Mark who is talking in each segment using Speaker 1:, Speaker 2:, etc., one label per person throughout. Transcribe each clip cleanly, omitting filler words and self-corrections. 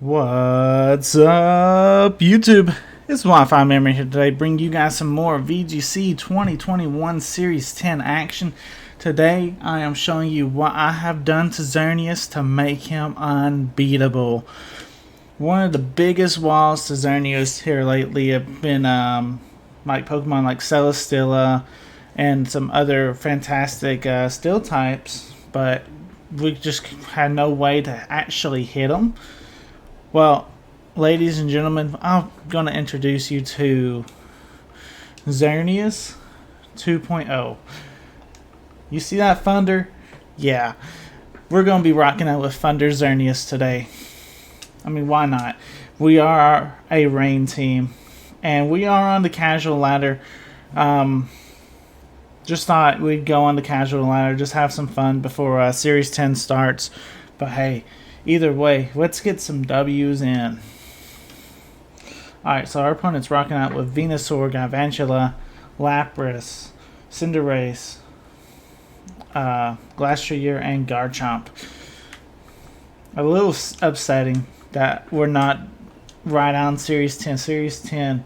Speaker 1: What's up, YouTube? It's Wi-Fi Memory here today, bringing you guys some more VGC 2021 Series 10 action. Today, I am showing you what I have done to Xerneas to make him unbeatable. One of the biggest walls to Xerneas here lately have been like Pokemon like Celesteela and some other fantastic steel types, but we just had no way to actually hit them. Well, ladies and gentlemen, I'm going to introduce you to Xerneas 2.0. You see that Thunder? Yeah. We're going to be rocking out with Thunder Xerneas today. I mean, why not? We are a rain team, and we are on the casual ladder. Just thought we'd go on the casual ladder, just have some fun before Series 10 starts. But hey, either way, let's get some W's in. Alright, so our opponent's rocking out with Venusaur, Galvantula, Lapras, Cinderace, Glastrier, and Garchomp. A little upsetting that we're not right on Series 10. Series 10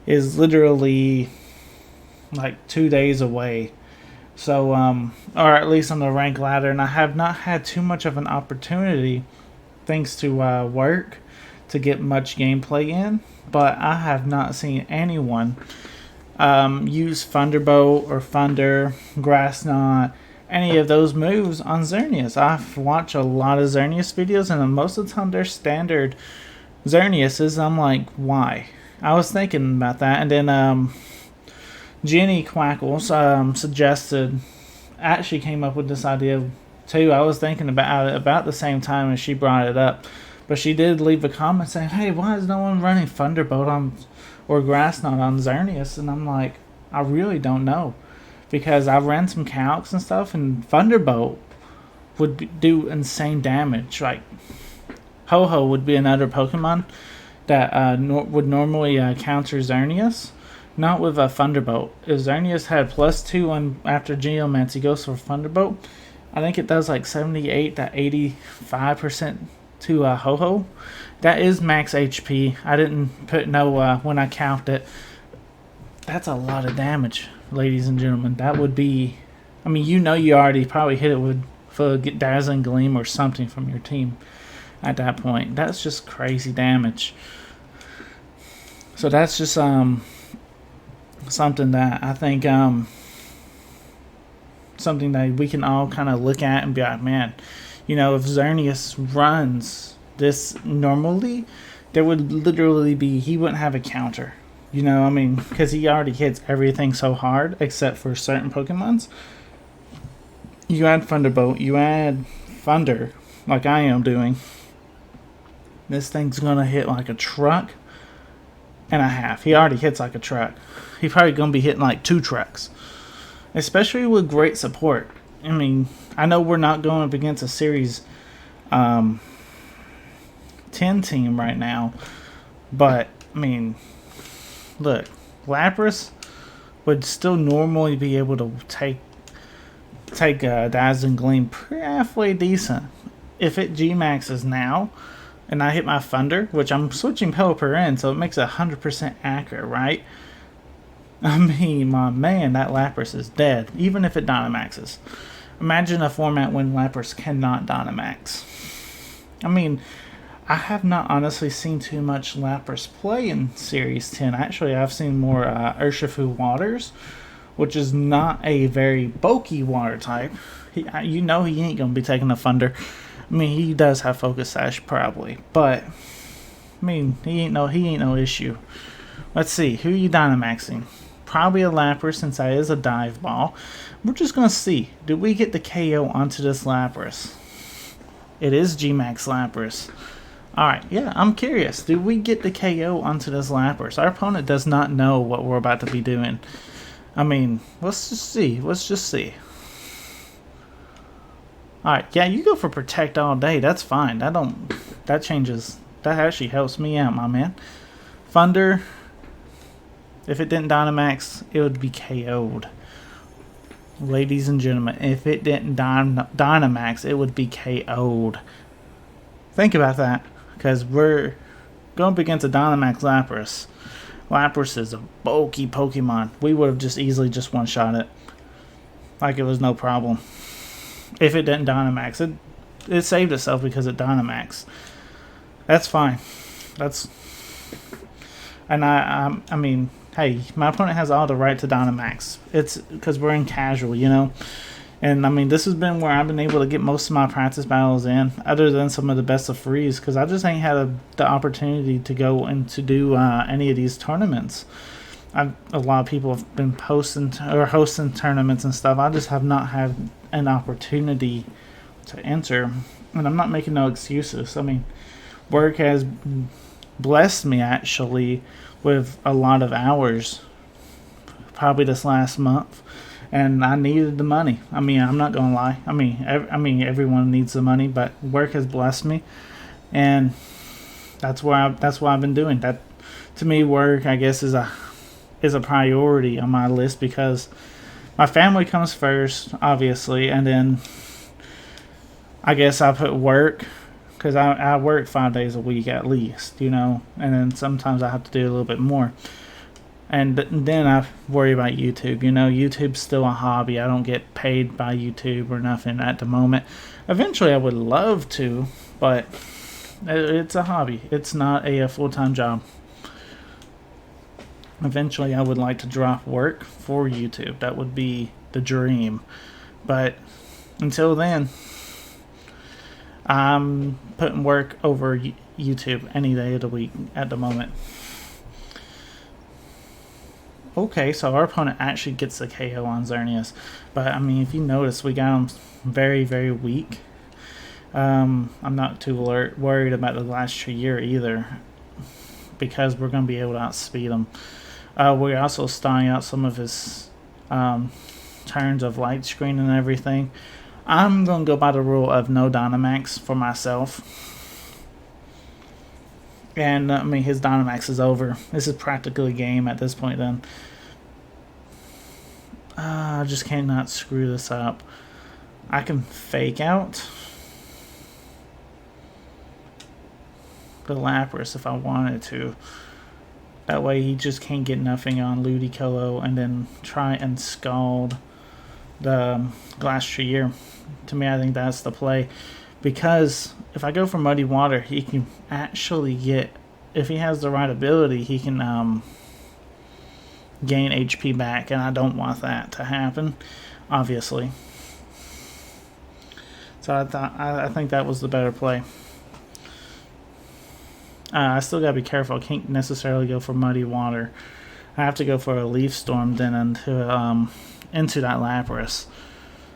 Speaker 1: is literally like 2 days away. So, or at least on the rank ladder, and I have not had too much of an opportunity, thanks to work, to get much gameplay in. But I have not seen anyone use Thunderbolt or Thunder, Grass Knot, any of those moves on Xerneas. I've watched a lot of Xerneas videos, and most of the time they're standard Xerneases. I'm like, why? I was thinking about that, and then Jenny Quackles suggested, actually came up with this idea too. I was thinking about it about the same time as she brought it up, but she did leave a comment saying, hey, why is no one running Thunderbolt on or Grass Knot on Xerneas? And I'm like, I really don't know, because I've ran some calcs and stuff, and Thunderbolt would do insane damage. Like Ho-Ho would be another Pokemon that would normally counter Xerneas. Not with a Thunderbolt. If Xerneas had +2 on after Geomancy goes for Thunderbolt, I think it does like 78 to 85% to Ho-Ho. That is max HP. I didn't put no when I count it. That's a lot of damage, ladies and gentlemen. That would be, I mean, you know, you already probably hit it with for Dazzling Gleam or something from your team at that point. That's just crazy damage. So that's just something that I think something that we can all kind of look at and be like, man, you know, if Xerneas runs this normally, there would literally be, he wouldn't have a counter, you know, I mean, because he already hits everything so hard except for certain Pokemons. You add Thunderbolt, you add Thunder like I am doing, this thing's gonna hit like a truck and a half. He already hits like a truck. He's probably going to be hitting like 2 trucks. Especially with great support. I mean, I know we're not going up against a Series 10 team right now. But, I mean, look. Lapras would still normally be able to take Dazzling Gleam pretty halfway decent. If it G-Maxes now, and I hit my Thunder, which I'm switching Pelipper in, so it makes it 100% accurate, right? I mean, my man, that Lapras is dead, even if it Dynamaxes. Imagine a format when Lapras cannot Dynamax. I mean, I have not honestly seen too much Lapras play in Series 10. Actually, I've seen more Urshifu Waters, which is not a very bulky water type. You know he ain't going to be taking a Thunder. I mean, he does have Focus Sash probably, but I mean, he ain't no issue. Let's see, who are you Dynamaxing? Probably a Lapras, since that is a dive ball. We're just gonna see. Do we get the KO onto this Lapras? It is G-Max Lapras. Alright, yeah, I'm curious. Do we get the KO onto this Lapras? Our opponent does not know what we're about to be doing. I mean, let's just see. Let's just see. Alright, yeah, you go for Protect all day. That's fine. That changes. That actually helps me out, my man. Thunder. If it didn't Dynamax, it would be KO'd. Ladies and gentlemen, if it didn't Dynamax, it would be KO'd. Think about that. because we're going up against a Dynamax Lapras. Lapras is a bulky Pokemon. We would have just easily just one-shot it. Like it was no problem. If it didn't Dynamax. It saved itself because it Dynamax. That's fine. And I mean, hey, my opponent has all the right to Dynamax. It's because we're in casual, you know? And I mean, this has been where I've been able to get most of my practice battles in, other than some of the best of threes, because I just ain't had the opportunity to go and to do any of these tournaments. A lot of people have been hosting tournaments and stuff. I just have not had an opportunity to enter, and I'm not making no excuses. I mean, work has blessed me actually with a lot of hours, probably this last month. And I needed the money. I mean, I'm not gonna lie. I mean, everyone needs the money, but work has blessed me, and that's what I've been doing. That, to me, work, I guess, is a priority on my list, because my family comes first, obviously, and then I guess I put work, because I work 5 days a week at least, you know, and then sometimes I have to do a little bit more. And then I worry about YouTube. You know, YouTube's still a hobby. I don't get paid by YouTube or nothing at the moment. Eventually I would love to, but it's a hobby. It's not a full-time job. Eventually I would like to drop work for YouTube. That would be the dream. But until then, I'm putting work over YouTube any day of the week at the moment. Okay, so our opponent actually gets the KO on Xerneas. But, I mean, if you notice, we got him very, very weak. I'm not too worried about the Glastrier either, because we're going to be able to outspeed him. We're also stalling out some of his turns of light screen and everything. I'm going to go by the rule of no Dynamax for myself. And, I mean, his Dynamax is over. This is practically a game at this point then. I just cannot screw this up. I can fake out the Lapras if I wanted to. That way he just can't get nothing on Ludicolo, and then try and scald the Glastrier. To me, I think that's the play. Because if I go for Muddy Water, he can actually get, if he has the right ability, he can gain HP back, and I don't want that to happen, obviously. So I think that was the better play. I still gotta be careful. I can't necessarily go for Muddy Water. I have to go for a Leaf Storm then into that Lapras.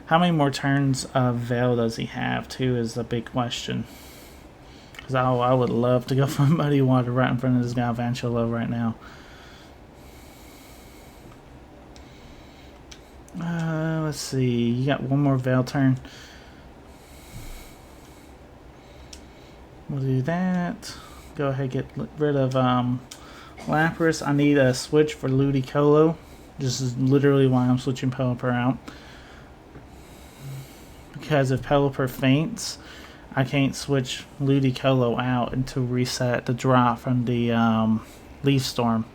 Speaker 1: How many more turns of Veil does he have, too, is the big question. Because I would love to go for Muddy Water right in front of this Galvantula right now. Let's see. You got one more Veil turn. We'll do that. Go ahead and get rid of Lapras. I need a switch for Ludicolo. This is literally why I'm switching Pelipper out. Because if Pelipper faints, I can't switch Ludicolo out and to reset the drop from the Leaf Storm.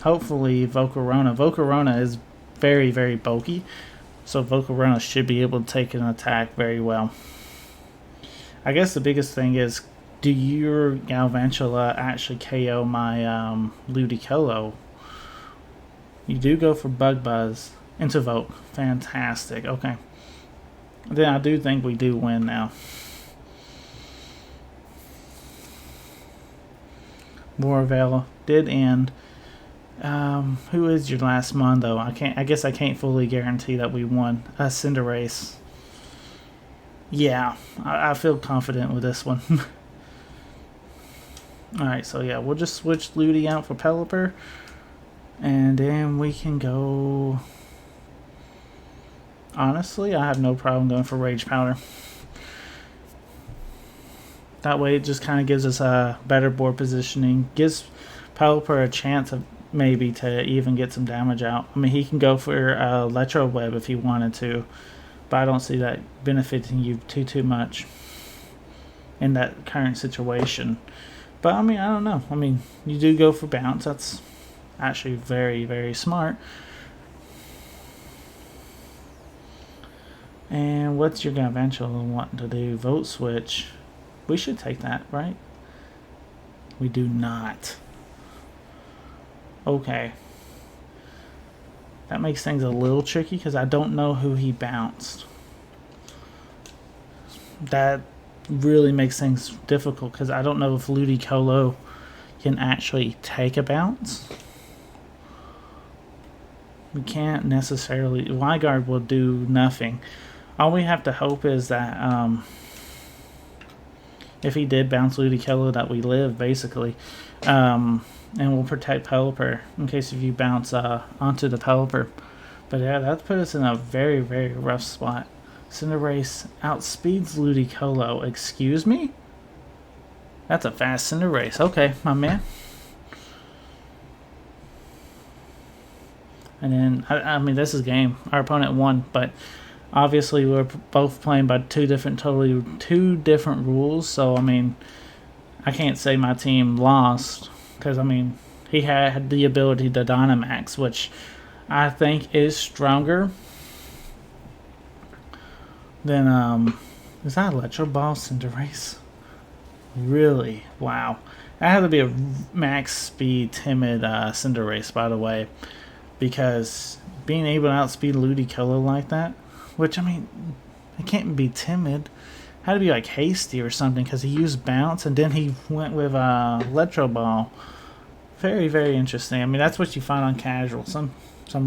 Speaker 1: Hopefully Volcarona. Volcarona is very, very bulky, so Volcarona should be able to take an attack very well. I guess the biggest thing is, do your Galvantula actually KO my Ludicolo? You do go for Bug Buzz into Vote. Fantastic. Okay. Then I do think we do win now. Warvale did end. Who is your last mon though? I guess I can't fully guarantee that we won. Cinderace. Yeah, I feel confident with this one. Alright, so yeah, we'll just switch Ludi out for Pelipper. And then we can go... Honestly, I have no problem going for Rage Powder. That way it just kind of gives us a better board positioning. Gives Pelipper a chance of maybe to even get some damage out. I mean, he can go for Electro Web if he wanted to. But I don't see that benefiting you too much. in that current situation. But I mean, I don't know. I mean, you do go for bounce. That's actually very, very smart. And what's your guy eventually wanting to do? Vote switch. We should take that, right? We do not. Okay. That makes things a little tricky because I don't know who he bounced. That really makes things difficult because I don't know if Ludicolo can actually take a bounce. We can't necessarily. Wyguard will do nothing. All we have to hope is that if he did bounce Ludicolo, that we live, basically. And we'll protect Pelipper in case if you bounce onto the Pelipper. But yeah, that put us in a very, very rough spot. Cinderace outspeeds Ludicolo. Excuse me? That's a fast Cinderace. Okay, my man. And then, I mean, this is game. Our opponent won, but obviously we're both playing by two different rules. So, I mean, I can't say my team lost because, I mean, he had the ability to Dynamax, which I think is stronger than, is that Electro Ball Cinderace? Really? Wow. That had to be a max speed timid Cinderace, by the way, because being able to outspeed Ludicolo like that, which, I mean, it can't be timid. Had to be like hasty or something because he used bounce and then he went with Electro Ball. Very, very interesting. I mean, that's what you find on casual. Some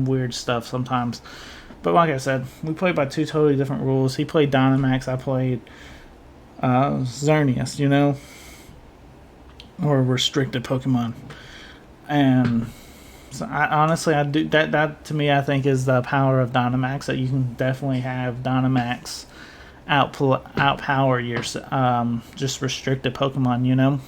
Speaker 1: weird stuff sometimes. But like I said, we played by two totally different rules. He played Dynamax. I played Xerneas, you know, or restricted Pokemon. And so I do that to me, I think, is the power of Dynamax, that you can definitely have Dynamax outpower your just restricted Pokemon, you know.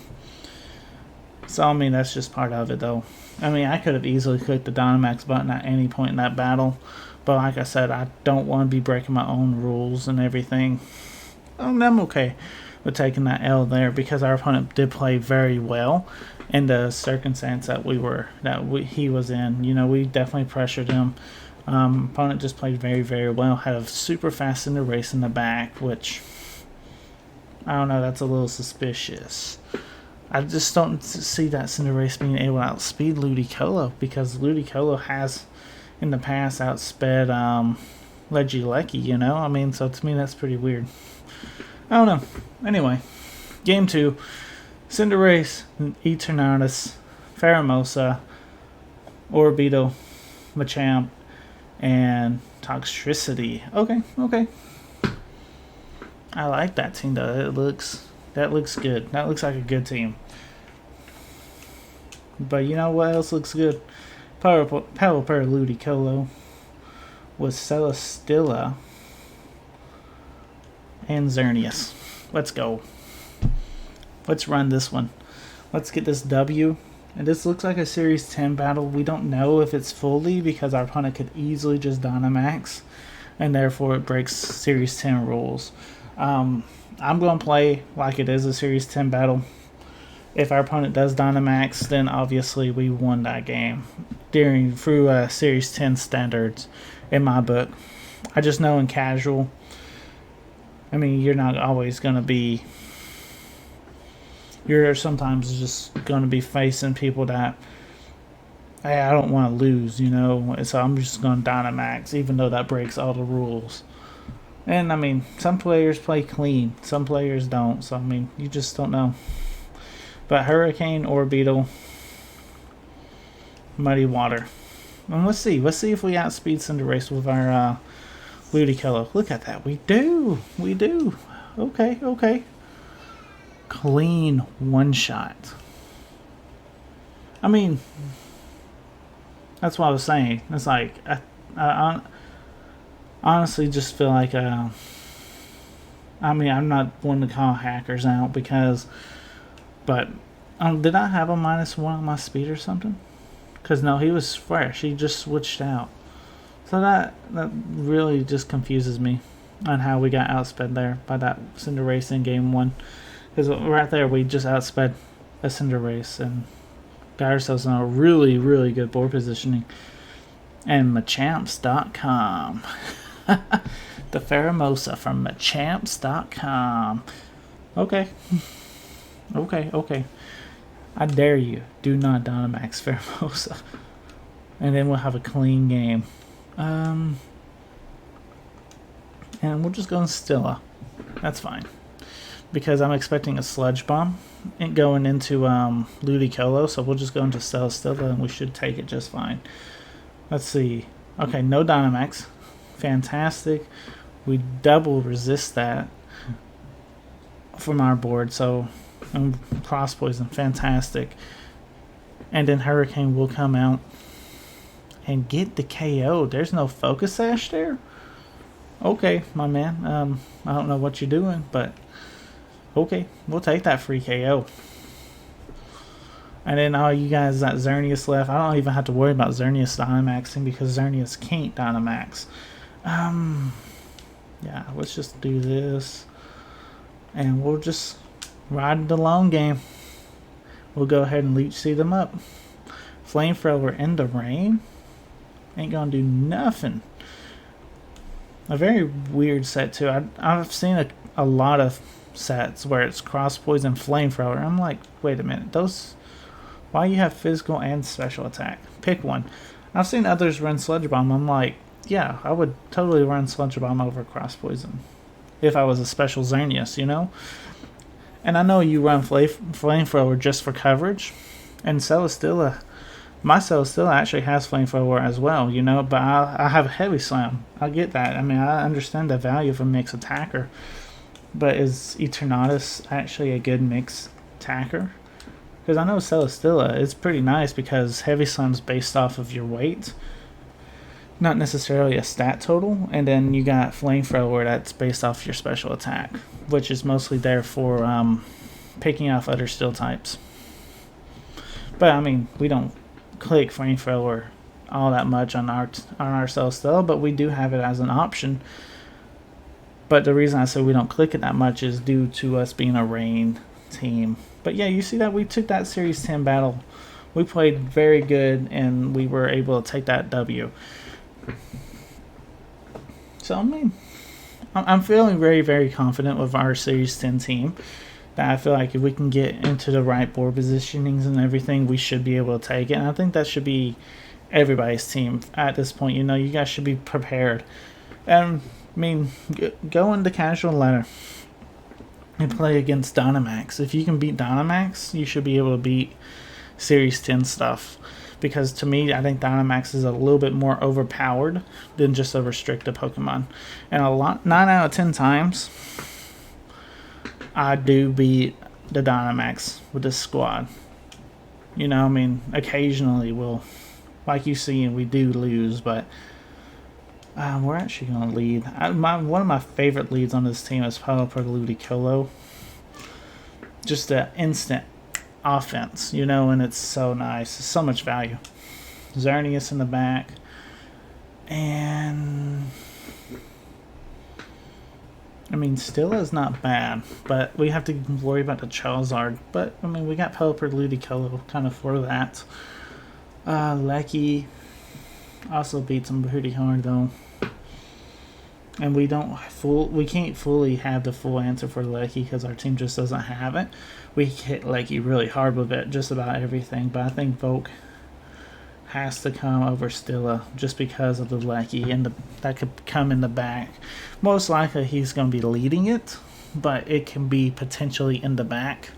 Speaker 1: So I mean, that's just part of it, though. I mean, I could have easily clicked the Dynamax button at any point in that battle, but like I said, I don't want to be breaking my own rules and everything. I'm okay with taking that L there because our opponent did play very well in the circumstance that he was in. You know, we definitely pressured him. Opponent just played very, very well. Had a super fast Cinderace in the back, which I don't know. That's a little suspicious. I just don't see that Cinderace being able to outspeed Ludicolo because Ludicolo has in the past outsped Regieleki, you know? I mean, so to me that's pretty weird. I don't know. Anyway, game 2. Cinderace, Xerneas, Pheromosa, Orbeetle, Machamp, and Toxtricity. Okay. I like that team though. That looks good. That looks like a good team. But you know what else looks good? Pelipper Ludicolo with Celesteela and Xerneas. Let's go. Let's run this one. Let's get this W. And this looks like a Series 10 battle. We don't know if it's fully because our opponent could easily just Dynamax, and therefore it breaks Series 10 rules. I'm going to play like it is a Series 10 battle. If our opponent does Dynamax, then obviously we won that game through Series 10 standards in my book. I just know in casual, I mean, you're not always going to be... You're sometimes just going to be facing people that, hey, I don't want to lose, you know, so I'm just going to Dynamax, even though that breaks all the rules. And, I mean, some players play clean, some players don't, so, I mean, you just don't know. But Hurricane, Orbeetle, Muddy Water. And let's see if we outspeed Cinderace with our Ludicolo. Look at that, we do. Okay. Clean one-shot. I mean, that's what I was saying. It's like, I honestly just feel like, I mean, I'm not one to call hackers out but did I have a -1 on my speed or something? Because no, he was fresh. He just switched out. So that really just confuses me on how we got outsped there by that Cinderace in game 1. Because right there, we just outsped a Cinderace and got ourselves in a really, really good board positioning. And Machamps.com. The Pheromosa from Machamps.com. Okay. Okay. I dare you. Do not Dynamax Pheromosa. And then we'll have a clean game. And we'll just go in Stilla. That's fine. Because I'm expecting a Sludge Bomb going into Ludicolo, so we'll just go into Stilla and we should take it just fine. Let's see. Okay, no Dynamax. Fantastic. We double resist that from our board, so Cross Poison, fantastic. And then Hurricane will come out and get the KO. There's no Focus Sash there? Okay, my man. I don't know what you're doing, but okay, we'll take that free KO. And then all you guys that Xerneas left, I don't even have to worry about Xerneas Dynamaxing because Xerneas can't Dynamax. Yeah, let's just do this. And we'll just ride the long game. We'll go ahead and Leech Seed them up. Flamethrower in the rain. Ain't gonna do nothing. A very weird set too. I've seen a lot of sets where it's Cross Poison, Flamethrower. I'm like, wait a minute, those. Why you have physical and special attack? Pick one. I've seen others run Sludge Bomb. I'm like, yeah, I would totally run Sludge Bomb over Cross Poison if I was a special Xerneas, you know. And I know you run Flamethrower just for coverage, and Celesteela. My Celesteela actually has Flamethrower as well, you know, but I have a Heavy Slam. I get that. I mean, I understand the value of a mixed attacker. But is Eternatus actually a good mixed attacker? Because I know Celesteela is pretty nice because Heavy Slam's based off of your weight, not necessarily a stat total. And then you got Flamethrower that's based off your special attack, which is mostly there for picking off other steel types. But I mean, we don't click Flamethrower all that much on our Celesteela, but we do have it as an option. But the reason I say we don't click it that much is due to us being a rain team. But yeah, you see that we took that Series 10 battle. We played very good, and we were able to take that W. So, I mean, I'm feeling very, very confident with our Series 10 team. That I feel like if we can get into the right board positionings and everything, we should be able to take it. And I think that should be everybody's team at this point. You know, you guys should be prepared. And, I mean, go into casual ladder and play against Dynamax. If you can beat Dynamax, you should be able to beat Series 10 stuff. Because to me, I think Dynamax is a little bit more overpowered than just a restricted Pokemon. And 9 out of 10 times, I do beat the Dynamax with this squad. You know, I mean, occasionally we'll, like you see, we do lose, but we're actually going to lead. One of my favorite leads on this team is Pelipper Ludicolo. Just the instant offense, you know, and it's so nice. It's so much value. Xerneas in the back. And I mean, Stilla is not bad, but we have to worry about the Charizard. But I mean, we got Pelipper Ludicolo kind of for that. Lecky also beats him pretty hard though. And we can't fully have the full answer for Lecky because our team just doesn't have it. We hit Lecky really hard with it, just about everything. But I think Volk has to come over Stilla just because of the Lecky, and that could come in the back. Most likely he's going to be leading it, but it can be potentially in the back.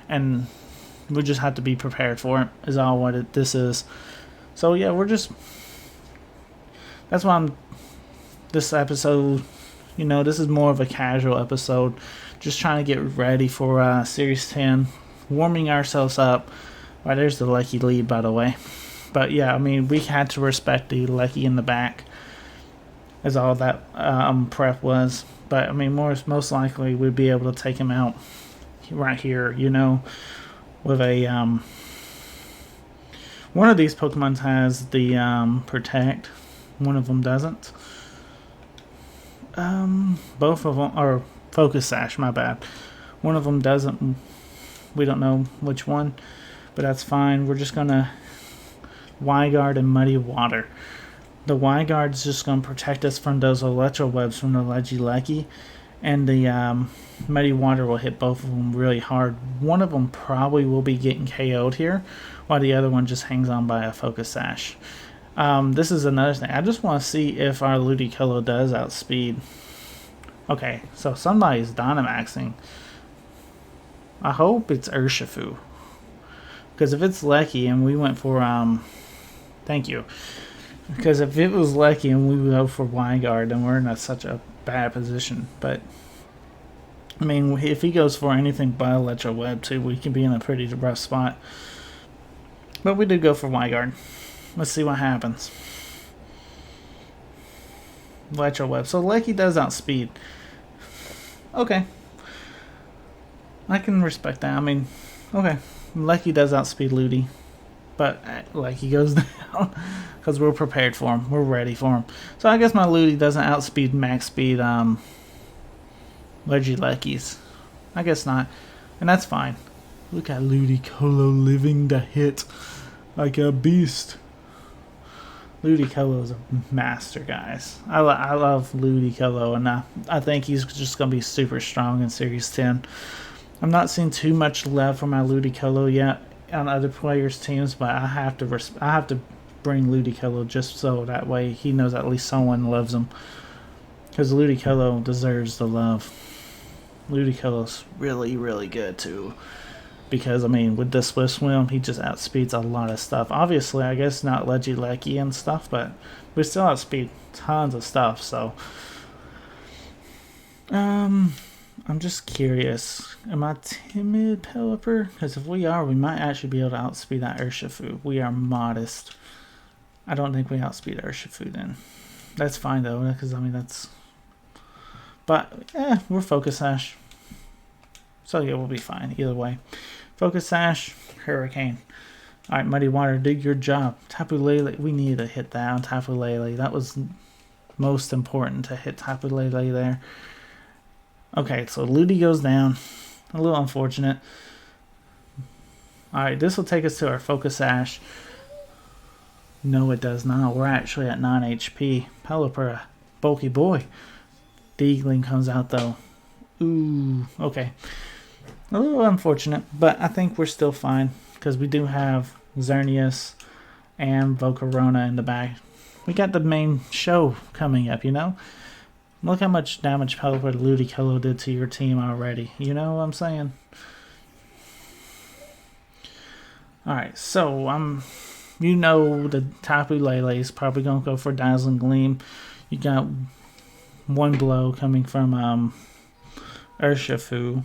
Speaker 1: And we just have to be prepared for it, is all what this is. So yeah, that's why this episode, you know, this is more of a casual episode. Just trying to get ready for Series 10. Warming ourselves up. Right, there's the Lecky lead, by the way. But yeah, I mean, we had to respect the Lecky in the back, as all that prep was. But I mean, most likely we'd be able to take him out right here, you know, with a one of these Pokemon has the Protect, one of them doesn't. Both of them, or Focus Sash, my bad. One of them doesn't. We don't know which one, but that's fine. We're just going to Y-Guard and Muddy Water. The Y-Guard is just going to protect us from those electro webs from the Lecky, and the Muddy Water will hit both of them really hard. One of them probably will be getting KO'd here, while the other one just hangs on by a Focus Sash. This is another thing. I just want to see if our Ludicolo does outspeed. Okay, so somebody's Dynamaxing. I hope it's Urshifu. Because if it's Lecky and we went for, thank you. Because if it was Lecky and we go for Y-Guard, then we're in such a bad position. But, I mean, if he goes for anything but Electro Web too, we can be in a pretty rough spot. But we did go for Y-Guard. Let's see what happens. Electro Web. So Lecky does outspeed. Okay. I can respect that. I mean, okay. Lecky does outspeed Ludi. But Lecky goes down. Because we're prepared for him. We're ready for him. So I guess my Ludi doesn't outspeed max speed Leckys. I guess not. And that's fine. Look at Ludicolo living the hit like a beast. Ludicolo is a master, guys. I love Ludicolo, and I think he's just going to be super strong in Series 10. I'm not seeing too much love for my Ludicolo yet on other players' teams, but I have to bring Ludicolo just so that way he knows at least someone loves him. Because Ludicolo deserves the love. Ludicolo's really, really good too. Because, I mean, with the Swift Swim, he just outspeeds a lot of stuff. Obviously, I guess not Lecky and stuff, but we still outspeed tons of stuff, so. I'm just curious. Am I timid, Pelipper? Because if we are, we might actually be able to outspeed that Urshifu. We are modest. I don't think we outspeed Urshifu then. That's fine, though, because, I mean, that's. But, we're Focus Sash. So, yeah, we'll be fine either way. Focus Sash, Hurricane. Alright, Muddy Water, did your job. Tapu Lele, we needed to hit that on Tapu Lele. That was most important to hit Tapu Lele there. Okay, so Ludi goes down. A little unfortunate. Alright, this will take us to our Focus Sash. No, it does not. We're actually at 9 HP. Pelipper, bulky boy. Deagling comes out, though. Ooh, okay. A little unfortunate, but I think we're still fine. Because we do have Xerneas and Volcarona in the back. We got the main show coming up, you know? Look how much damage Pelipper Ludicolo did to your team already. You know what I'm saying? Alright, so you know the Tapu Lele is probably going to go for Dazzling Gleam. You got one blow coming from Urshifu.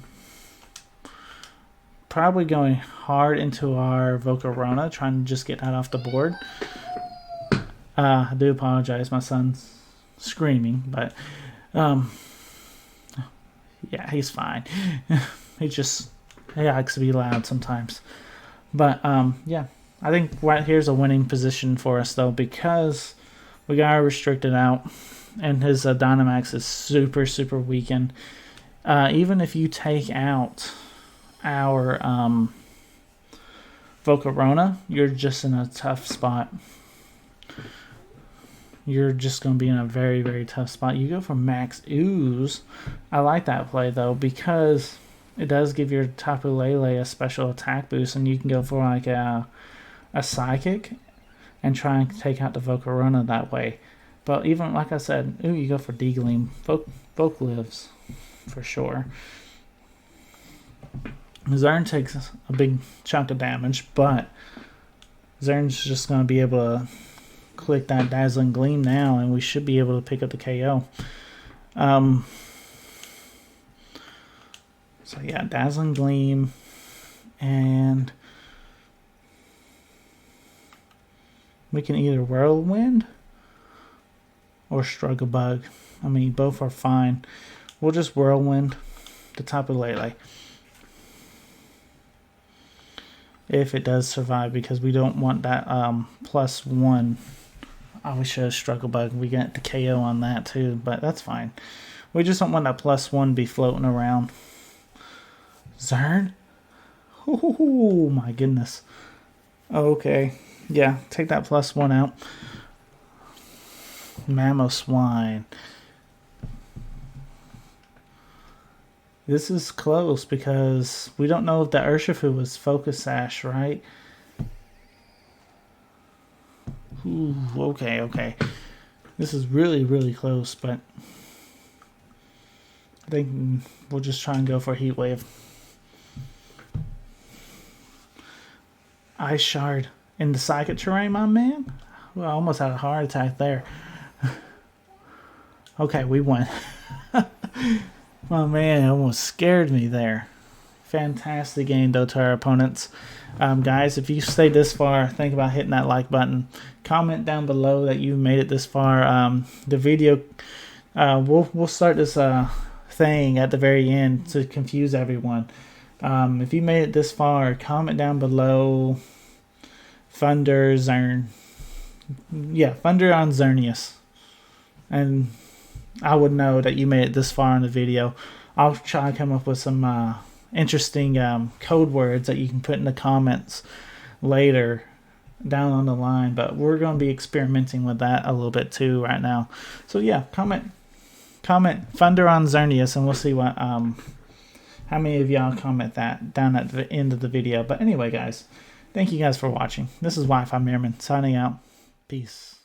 Speaker 1: Probably going hard into our Volcarona, trying to just get that off the board. I do apologize, my son's screaming, but yeah, he's fine. he likes to be loud sometimes. But yeah, I think right here's a winning position for us though, because we got our restricted out, and his Dynamax is super, super weakened. Even if you take out our Volcarona, you're just in a tough spot. You're just going to be in a very, very tough spot. You go for Max Ooze. I like that play, though, because it does give your Tapu Lele a special attack boost, and you can go for like a Psychic and try and take out the Volcarona that way. But even, like I said, you go for Deagling. Volk lives, for sure. Xern takes a big chunk of damage, but Xern's just going to be able to click that Dazzling Gleam now, and we should be able to pick up the KO. So yeah, Dazzling Gleam, and we can either Whirlwind or Struggle Bug. I mean, both are fine. We'll just Whirlwind the Tapu Lele if it does survive, because we don't want that +1. We should have Struggle Bug. We got the KO on that too, but that's fine. We just don't want that +1 be floating around. Xern? Oh my goodness. Okay. Yeah, take that +1 out. Mamoswine. This is close because we don't know if the Urshifu was Focus Sash, right? Ooh, okay. This is really, really close, but I think we'll just try and go for Heat Wave. Ice Shard in the Psychic Terrain, my man. Well, I almost had a heart attack there. Okay, we won. My man, it almost scared me there. Fantastic game, though, to our opponents. Guys, if you stayed this far, think about hitting that like button. Comment down below that you made it this far. The video, we'll start this thing at the very end to confuse everyone. If you made it this far, comment down below Thunder Xern. Yeah, Thunder on Xerneas. And I would know that you made it this far in the video. I'll try to come up with some interesting code words that you can put in the comments later down on the line, but we're going to be experimenting with that a little bit too right now. So yeah, comment Thunder on Xerneas, and we'll see what how many of y'all comment that down at the end of the video. But anyway, guys, thank you guys for watching. This is Wi-Fi Merriman signing out. Peace.